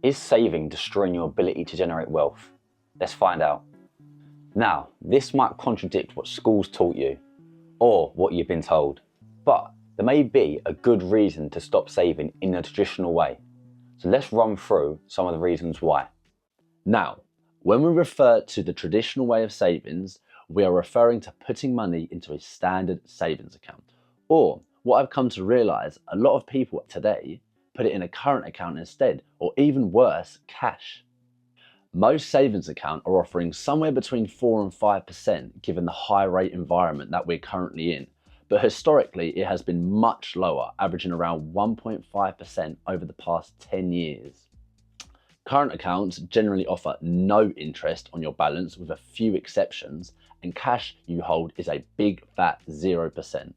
Is saving destroying your ability to generate wealth? Let's find out. Now, this might contradict what schools taught you or what you've been told, but there may be a good reason to stop saving in a traditional way. So let's run through some of the reasons why. Now, when we refer to the traditional way of savings, we are referring to putting money into a standard savings account. Or what I've come to realize, a lot of people today put it in a current account instead, or even worse, cash. Most savings accounts are offering somewhere between 4 and 5% given the high rate environment that we're currently in. But historically, it has been much lower, averaging around 1.5% over the past 10 years. Current accounts generally offer no interest on your balance with a few exceptions, and cash you hold is a big fat 0%.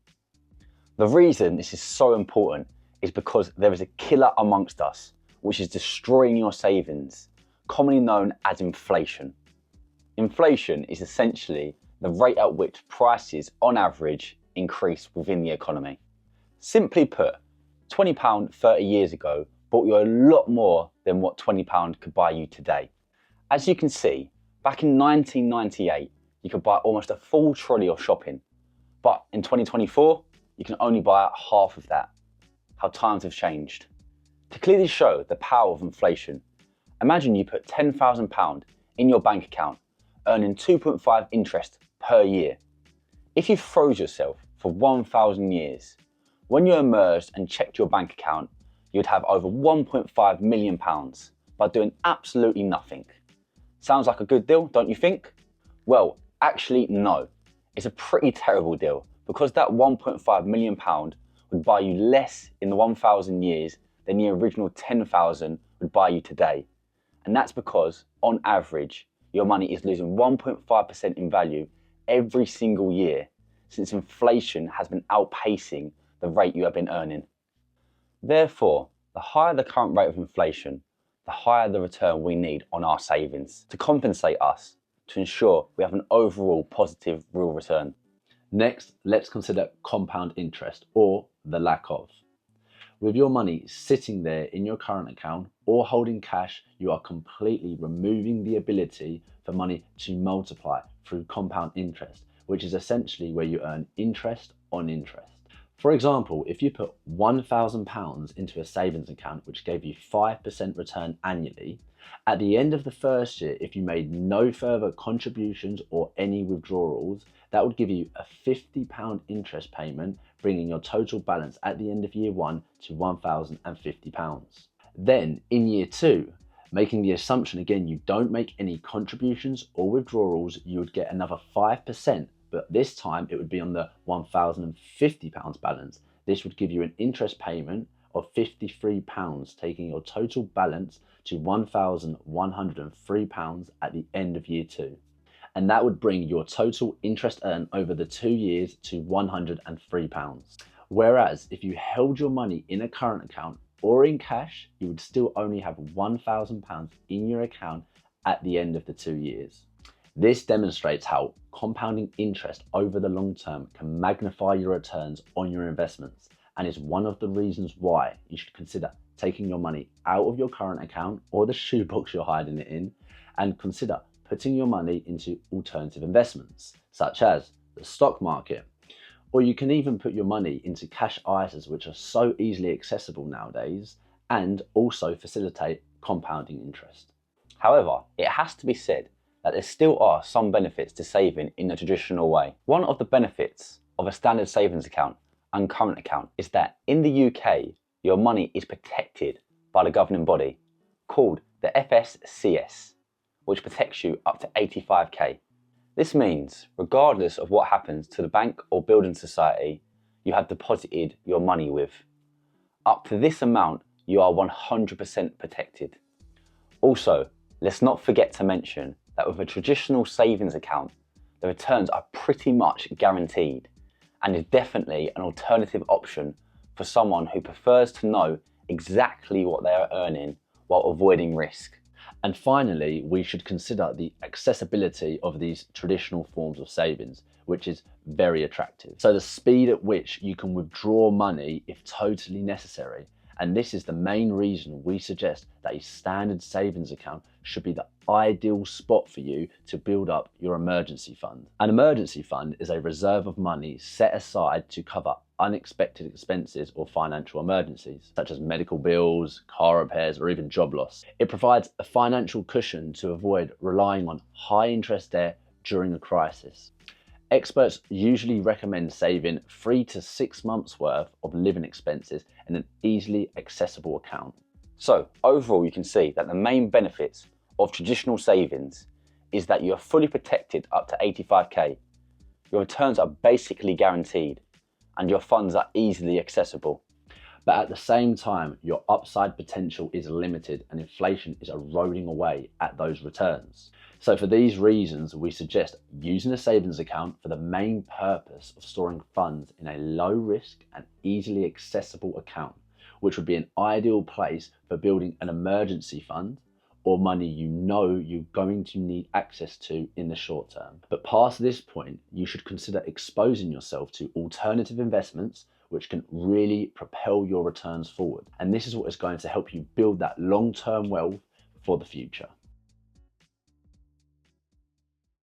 The reason this is so important is because there is a killer amongst us, which is destroying your savings, commonly known as inflation. Inflation is essentially the rate at which prices, on average, increase within the economy. Simply put, £20 30 years ago bought you a lot more than what £20 could buy you today. As you can see, back in 1998, you could buy almost a full trolley of shopping, but in 2024, you can only buy half of that. How times have changed. To clearly show the power of inflation, imagine you put £10,000 in your bank account, earning 2.5 interest per year. If you froze yourself for 1,000 years, when you emerged and checked your bank account, you'd have over £1.5 million by doing absolutely nothing. Sounds like a good deal, don't you think? Well, actually no. It's a pretty terrible deal because that £1.5 million would buy you less in the 1,000 years than the original 10,000 would buy you today. And that's because, on average, your money is losing 1.5% in value every single year, since inflation has been outpacing the rate you have been earning. Therefore, the higher the current rate of inflation, the higher the return we need on our savings to compensate us to ensure we have an overall positive real return. Next, let's consider compound interest, or the lack of. With your money sitting there in your current account or holding cash, you are completely removing the ability for money to multiply through compound interest, which is essentially where you earn interest on interest. For example, if you put £1,000 into a savings account which gave you 5% return annually, at the end of the first year, if you made no further contributions or any withdrawals, that would give you a £50 interest payment, bringing your total balance at the end of year one to £1,050. Then in year two, making the assumption again you don't make any contributions or withdrawals, you would get another 5%, but this time it would be on the £1,050 balance. This would give you an interest payment of £53, taking your total balance to £1,103 at the end of year two. And that would bring your total interest earned over the 2 years to £103. Whereas if you held your money in a current account or in cash, you would still only have £1,000 in your account at the end of the 2 years. This demonstrates how compounding interest over the long term can magnify your returns on your investments, and is one of the reasons why you should consider taking your money out of your current account or the shoebox you're hiding it in, and consider putting your money into alternative investments, such as the stock market. Or you can even put your money into cash ISAs, which are so easily accessible nowadays and also facilitate compounding interest. However, it has to be said that there still are some benefits to saving in the traditional way. One of the benefits of a standard savings account and current account is that in the UK, your money is protected by the governing body called the FSCS, which protects you up to 85k. This means, regardless of what happens to the bank or building society you have deposited your money with, up to this amount you are 100% protected. Also, let's not forget to mention that with a traditional savings account, the returns are pretty much guaranteed, and is definitely an alternative option for someone who prefers to know exactly what they are earning while avoiding risk. And finally, we should consider the accessibility of these traditional forms of savings, which is very attractive. So the speed at which you can withdraw money if totally necessary, And this is the main reason we suggest that a standard savings account should be the ideal spot for you to build up your emergency fund. An emergency fund is a reserve of money set aside to cover unexpected expenses or financial emergencies, such as medical bills, car repairs, or even job loss. It provides a financial cushion to avoid relying on high interest debt during a crisis. Experts usually recommend saving 3 to 6 months worth of living expenses in an easily accessible account. So overall, you can see that the main benefits of traditional savings is that you are fully protected up to 85k, your returns are basically guaranteed, and your funds are easily accessible. But at the same time, your upside potential is limited and inflation is eroding away at those returns. So for these reasons, we suggest using a savings account for the main purpose of storing funds in a low risk and easily accessible account, which would be an ideal place for building an emergency fund or money you know you're going to need access to in the short term. But past this point, you should consider exposing yourself to alternative investments which can really propel your returns forward. And this is what is going to help you build that long-term wealth for the future.